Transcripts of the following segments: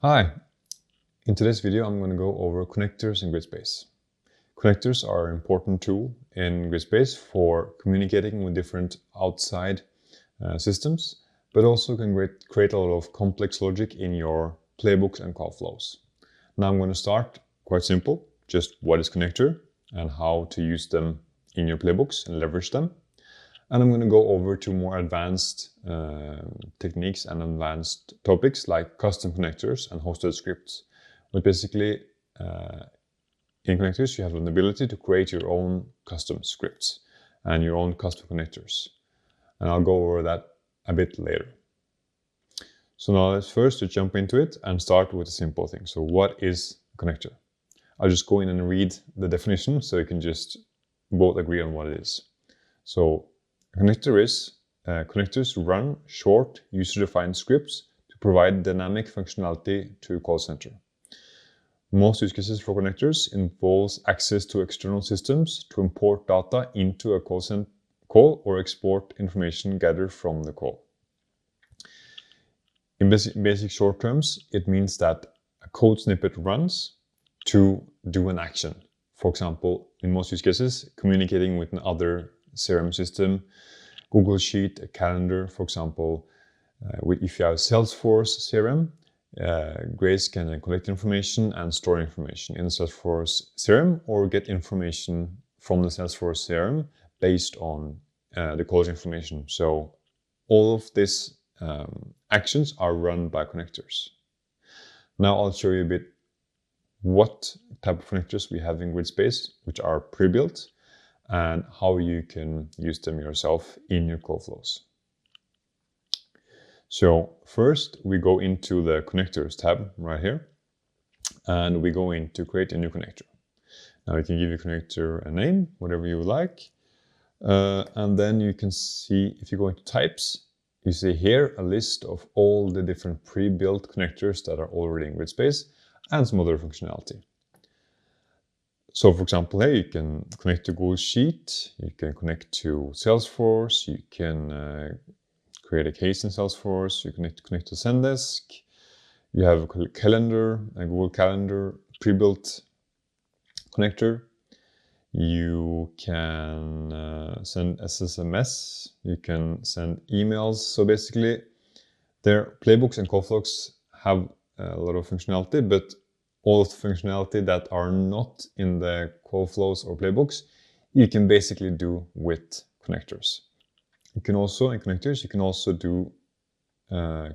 Hi, in today's video I'm going to go over connectors in GridSpace. Connectors are an important tool in GridSpace for communicating with different outside systems, but also can create a lot of complex logic in your playbooks and call flows. Now I'm going to start quite simple, just what is connector and how to use them in your playbooks and leverage them. And I'm going to go over to more advanced techniques and advanced topics like custom connectors and hosted scripts. But basically, in connectors, you have an ability to create your own custom scripts and your own custom connectors. And I'll go over that a bit later. So now let's first jump into it and start with a simple thing. So what is a connector? I'll just go in and read the definition so you can just both agree on what it is. So a connector is connectors run short user-defined scripts to provide dynamic functionality to a call center. Most use cases for connectors involves access to external systems to import data into a call or export information gathered from the call. In basic short terms, it means that a code snippet runs to do an action. For example, in most use cases, communicating with another CRM system, Google Sheet, a calendar, for example. If you have Salesforce CRM, Grace can collect information and store information in the Salesforce CRM or get information from the Salesforce CRM based on the college information. So all of these actions are run by connectors. Now I'll show you a bit what type of connectors we have in GridSpace, which are pre-built, and how you can use them yourself in your call flows. So first we go into the connectors tab right here, and we go in to create a new connector. Now you can give your connector a name, whatever you like, and then you can see, if you go into types, you see here a list of all the different pre-built connectors that are already in GridSpace and some other functionality. So for example, here you can connect to Google Sheet, you can connect to Salesforce, you can create a case in Salesforce, you can connect to Zendesk, you have a calendar, a Google Calendar pre-built connector. You can send SMS, you can send emails. So basically, their playbooks and call flows have a lot of functionality, but all of the functionality that are not in the call flows or playbooks, you can basically do with connectors. You can also, in connectors, you can also do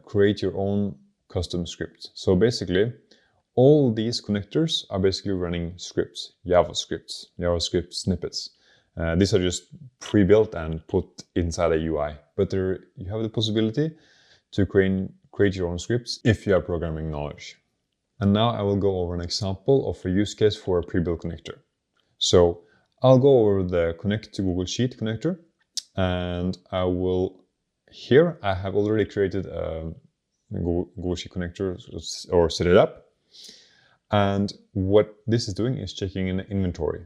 create your own custom script. So basically, all these connectors are basically running scripts, JavaScript snippets. These are just pre-built and put inside a UI, but you have the possibility to create your own scripts if you have programming knowledge. And now I will go over an example of a use case for a pre-built connector. So I'll go over the connect to Google Sheet connector, and here I have already created a Google Sheet connector or set it up. And what this is doing is checking an inventory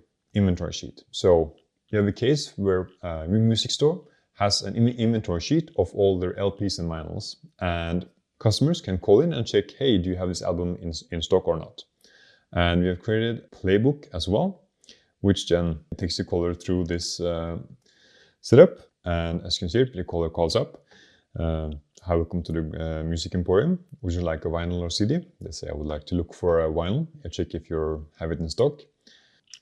sheet. So you have a case where a music store has an inventory sheet of all their LPs and vinyls, and customers can call in and check, hey, do you have this album in stock or not? And we have created a playbook as well, which then takes the caller through this setup. And as you can see, the caller calls up, hi, welcome to the Music Emporium. Would you like a vinyl or CD? They say, I would like to look for a vinyl. I check if you have it in stock.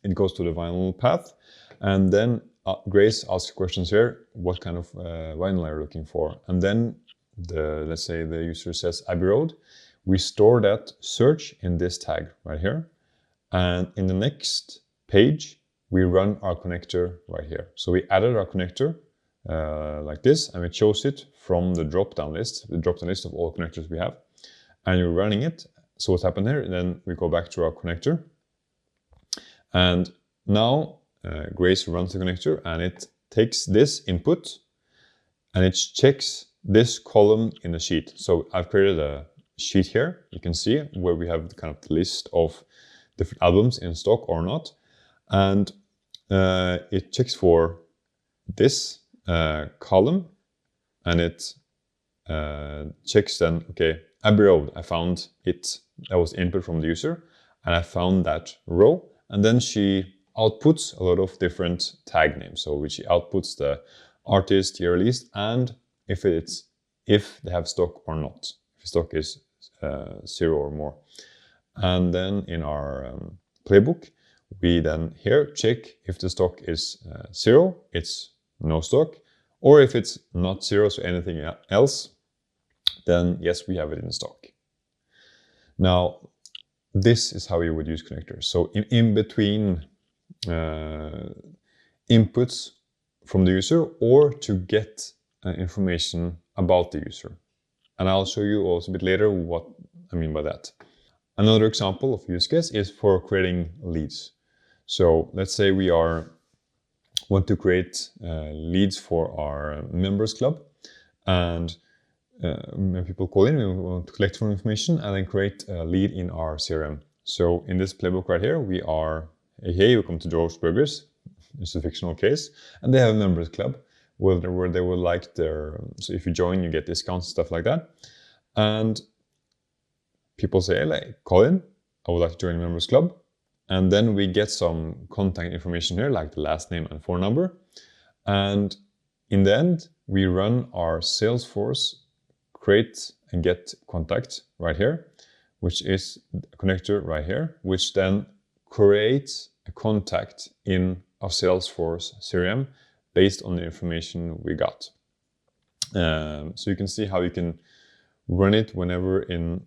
It goes to the vinyl path. And then Grace asks questions here, what kind of vinyl are you looking for? And then let's say the user says Abbey Road. We store that search in this tag right here. And in the next page, we run our connector right here. So we added our connector like this, and we chose it from the drop-down list of all connectors we have. And you're running it. So what happened here? Then we go back to our connector. And now Grace runs the connector, and it takes this input and it checks this column in the sheet. So I've created a sheet here. You can see where we have kind of the list of different albums in stock or not. And it checks for this column, and it checks then, okay, Abbey Road, I found it, that was input from the user, and I found that row, and then she outputs a lot of different tag names. So which she outputs the artist, year released, and if they have stock or not. If stock is 0 or more. And then in our playbook, we then here check if the stock is 0, it's no stock, or if it's not 0, so anything else, then yes, we have it in stock. Now, this is how you would use connectors. So in between inputs from the user, or to get information about the user. And I'll show you also a bit later what I mean by that. Another example of use case is for creating leads. So let's say we want to create leads for our members club, and when people call in, we want to collect more information and then create a lead in our CRM. So in this playbook right here, we are, hey, welcome to George's Burgers. It's a fictional case, and they have a members club where they would like their, so if you join, you get discounts, stuff like that. And people say, like, call in, I would like to join a members club. And then we get some contact information here, like the last name and phone number. And in the end, we run our Salesforce create and get contact right here, which is a connector right here, which then creates a contact in our Salesforce CRM based on the information we got. So you can see how you can run it whenever in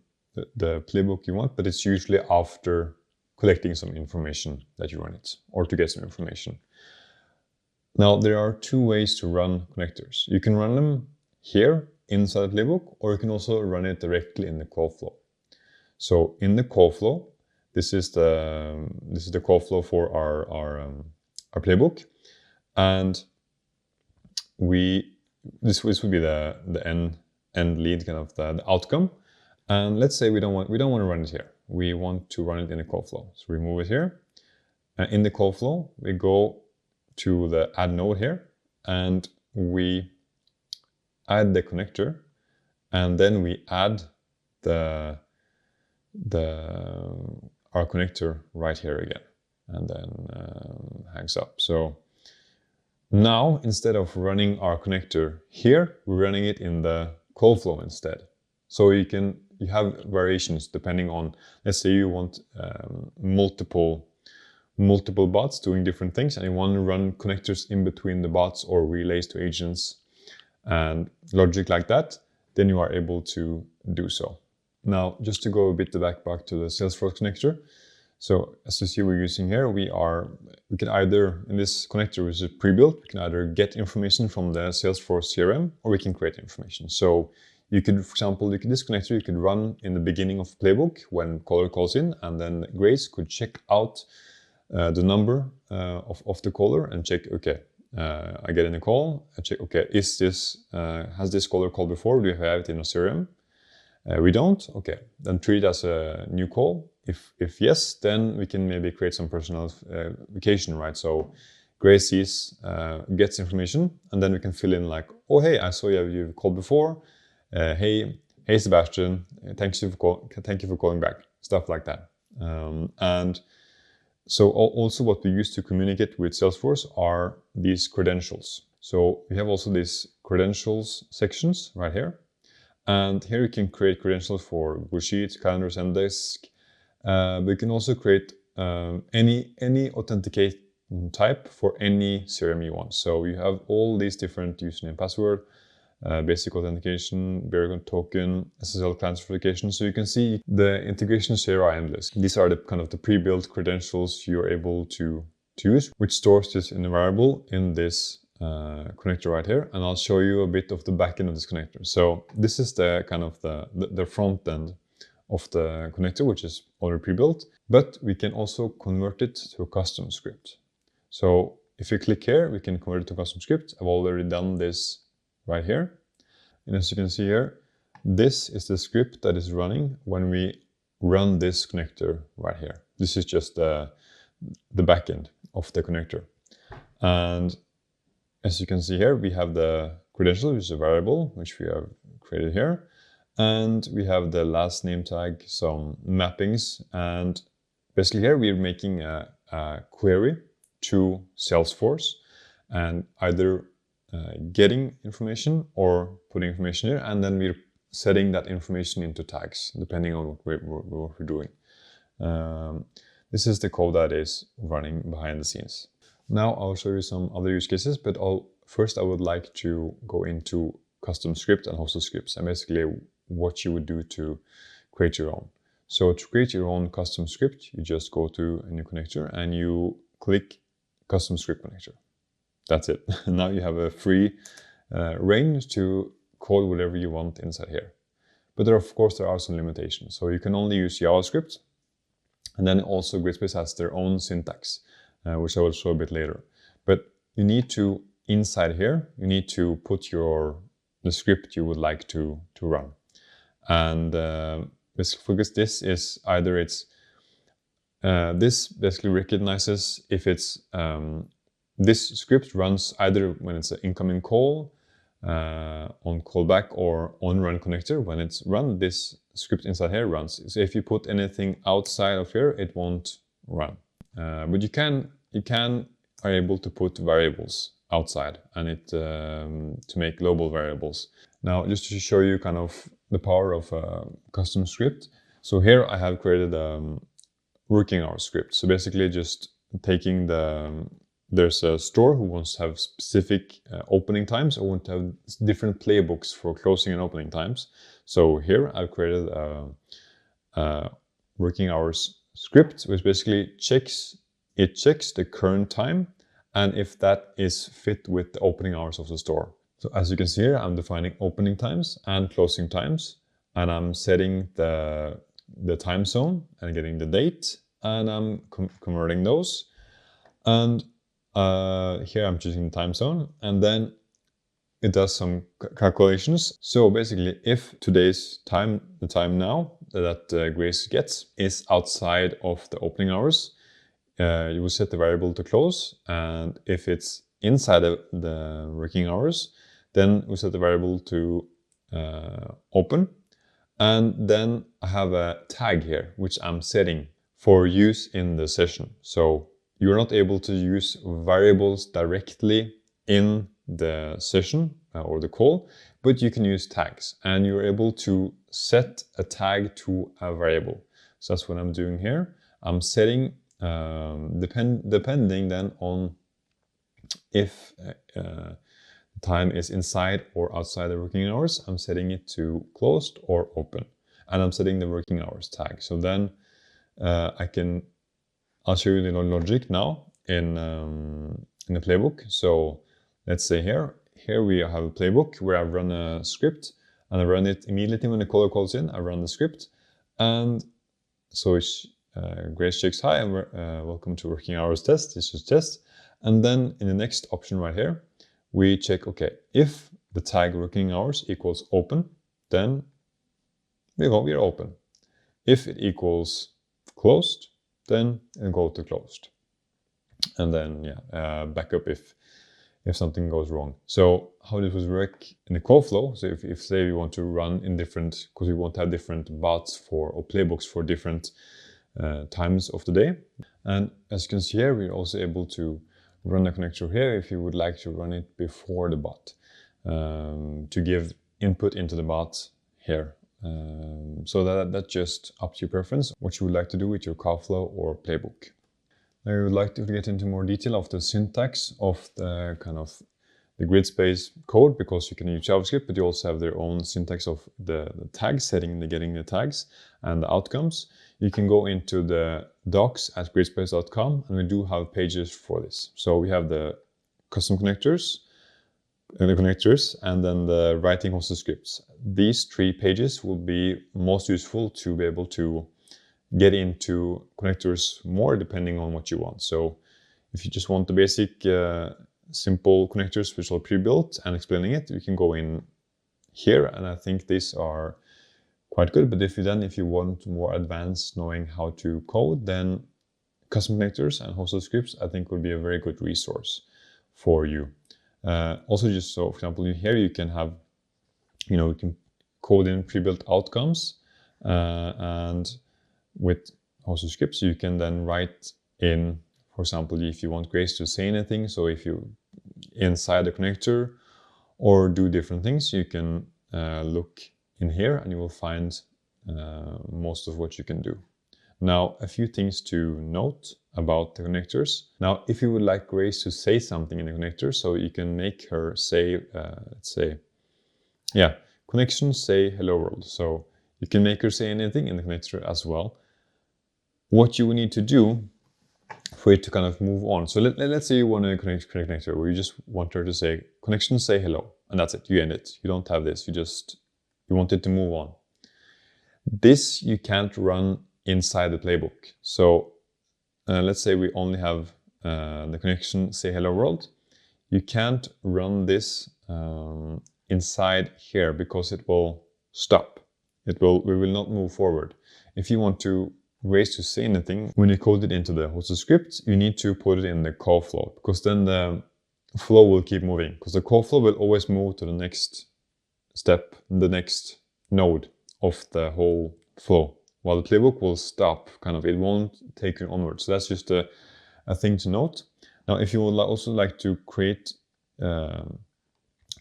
the playbook you want, but it's usually after collecting some information that you run it, or to get some information. Now, there are two ways to run connectors. You can run them here inside the playbook, or you can also run it directly in the call flow. So in the call flow, this is the call flow for our playbook, and this would be the end lead, kind of the outcome. And let's say we don't want to run it here. We want to run it in the call flow. So we move it here. And in the call flow, we go to the add node here, and we add the connector, and then we add our connector right here again, and then hangs up. So now, instead of running our connector here, we're running it in the call flow instead. So you have variations depending on, let's say you want multiple bots doing different things, and you want to run connectors in between the bots or relays to agents and logic like that, then you are able to do so. Now, just to go a bit back to the Salesforce connector. So as you see, we're using here, we can either, in this connector, which is pre-built, we can either get information from the Salesforce CRM, or we can create information. So you could, for example, this connector you could run in the beginning of playbook when caller calls in, and then Grace could check out the number of the caller and check, okay, I get in a call, I check, okay, has this caller called before? Do you have it in a CRM? We don't, okay, then treat it as a new call. If yes, then we can maybe create some personalization, right? So Grace gets information, and then we can fill in like, oh, hey, I saw you've called before. Hey Sebastian, thank you for calling back, stuff like that. And so also what we use to communicate with Salesforce are these credentials. So we have also these credentials sections right here. And here you can create credentials for Google Sheets, calendars, Zendesk. But you can also create any authenticate type for any CRM you want. So you have all these different username and password, basic authentication, bearer token, SSL client certification. So you can see the integrations here are endless. These are the kind of the pre-built credentials you're able to use, which stores this in a variable in this connector right here. And I'll show you a bit of the back end of this connector. So this is the kind of the front end of the connector, which is already pre-built, but we can also convert it to a custom script. So if you click here, we can convert it to a custom script. I've already done this right here. And as you can see here, this is the script that is running when we run this connector right here. This is just the backend of the connector. And as you can see here, we have the credential, which is a variable, which we have created here. And we have the last name tag, some mappings, and basically here we're making a query to Salesforce and either getting information or putting information here, and then we're setting that information into tags depending on what we're doing. This is the code that is running behind the scenes. Now I'll show you some other use cases, but first I would like to go into custom script and hosted scripts, and basically what you would do to create your own. So to create your own custom script, you just go to a new connector and you click custom script connector. That's it. Now you have a free range to code whatever you want inside here. But of course there are some limitations. So you can only use JavaScript, and then also Griddspace has their own syntax, which I will show a bit later. But you need to, inside here, you need to put the script you would like to run. And because this is either this basically recognizes if it's this script runs either when it's an incoming call, on callback, or on run connector. When it's run, this script inside here runs. So if you put anything outside of here, it won't run. But you are able to put variables outside and it to make global variables. Now, just to show you kind of the power of a custom script. So here I have created a working hour script. So basically just taking there's a store who wants to have specific opening times or want to have different playbooks for closing and opening times. So here I've created a working hours script, which basically checks the current time and if that is fit with the opening hours of the store. So as you can see here, I'm defining opening times and closing times, and I'm setting the time zone and getting the date, and I'm converting those. And here I'm choosing the time zone, and then it does some calculations. So basically, if today's time, the time now that Grace gets, is outside of the opening hours, you will set the variable to close, and if it's inside the working hours, then we set the variable to open. And then I have a tag here, which I'm setting for use in the session. So you're not able to use variables directly in the session or the call, but you can use tags, and you're able to set a tag to a variable. So that's what I'm doing here. I'm setting, depending then on if time is inside or outside the working hours, I'm setting it to closed or open, and I'm setting the working hours tag. So then I'll show you the logic now in the playbook. So let's say here we have a playbook where I run a script, and I run it immediately when the caller calls in. I run the script, and so it's Grace checks hi and welcome to working hours test. This is test, and then in the next option right here, we check, okay, if the tag working hours equals open, then we are open. If it equals closed, then it'll go to closed. And then, back up if something goes wrong. So how this would work in the call flow, so if say we want to run in different, because we want to have different bots or playbooks for different times of the day. And as you can see here, we're also able to run a connector here if you would like to run it before the bot, to give input into the bot here. So that's just up to your preference, what you would like to do with your call flow or playbook. Now I would like to get into more detail of the syntax of the kind of the Griddspace code, because you can use JavaScript, but you also have their own syntax of the tag setting, getting the tags and the outcomes. You can go into the docs at gridspace.com, and we do have pages for this. So we have the custom connectors, and then the writing hosted scripts. These 3 pages will be most useful to be able to get into connectors more depending on what you want. So if you just want the basic simple connectors which are pre-built and explaining it, you can go in here, and I think these are quite good. But if you want more advanced knowing how to code, then custom connectors and hosted scripts I think would be a very good resource for you. Also, just so for example, here you can have, you can code in pre-built outcomes, and with hosted scripts you can then write in, for example, if you want Grace to say anything, so if you inside the connector or do different things, you can look in here and you will find most of what you can do. Now, a few things to note about the connectors. Now, if you would like Grace to say something in the connector, so you can make her say, let's say, yeah, connection say hello world. So you can make her say anything in the connector as well. What you will need to do for it to kind of move on. So let's say you want to connect a connector where you just want her to say, connection say hello, and that's it, you end it. You don't have this, you want it to move on. This you can't run inside the playbook. So let's say we only have the connection say hello world. You can't run this inside here because it will stop. We will not move forward. If you want to Grace to say anything, when you code it into the hosted script, you need to put it in the call flow, because then the flow will keep moving, because the call flow will always move to the next step, the next node of the whole flow, while the playbook will stop, kind of, it won't take you onward. So that's just a thing to note. Now, if you would also like to create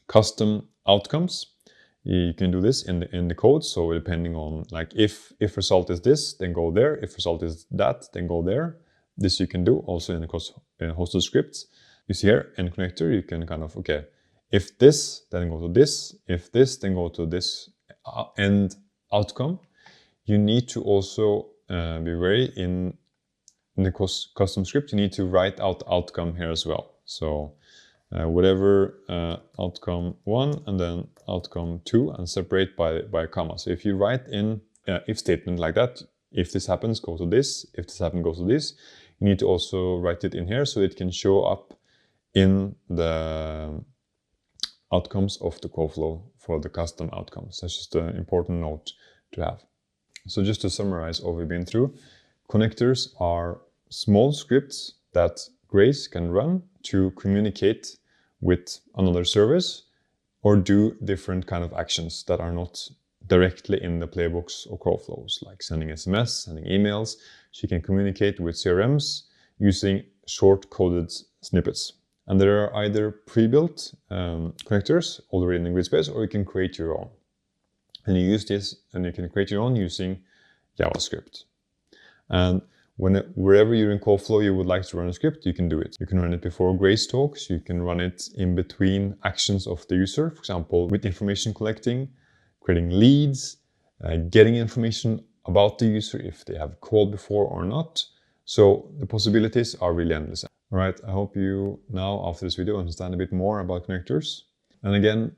custom outcomes, you can do this in the code. So depending on, like, if result is this, then go there. If result is that, then go there. This you can do also in the hosted scripts. You see here in connector, you can kind of, okay, if this, then go to this. If this, then go to this end outcome. You need to also be wary in the custom script. You need to write out outcome here as well. So whatever outcome 1 and then outcome 2, and separate by a comma. So if you write in if statement like that, if this happens, go to this. If this happens, go to this. You need to also write it in here so it can show up in the outcomes of the call flow for the custom outcomes. That's just an important note to have. So just to summarize all we've been through, connectors are small scripts that Grace can run to communicate with another service or do different kind of actions that are not directly in the playbooks or call flows, like sending SMS, sending emails. She can communicate with CRMs using short-coded snippets. And there are either pre-built connectors already in the grid space, or you can create your own. And you use this, and you can create your own using JavaScript. And wherever you're in call flow you would like to run a script, you can do it. You can run it before Grace talks, you can run it in between actions of the user, for example, with information collecting, creating leads, getting information about the user if they have called before or not. So the possibilities are really endless. All right, I hope you now, after this video, understand a bit more about connectors. And again,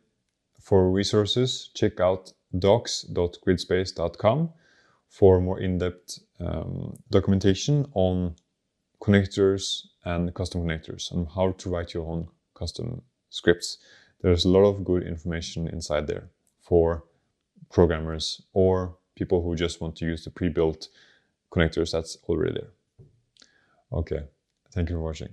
for resources, check out docs.gridspace.com for more in-depth documentation on connectors and custom connectors and how to write your own custom scripts. There's a lot of good information inside there for programmers or people who just want to use the pre-built connectors that's already there. Okay, thank you for watching.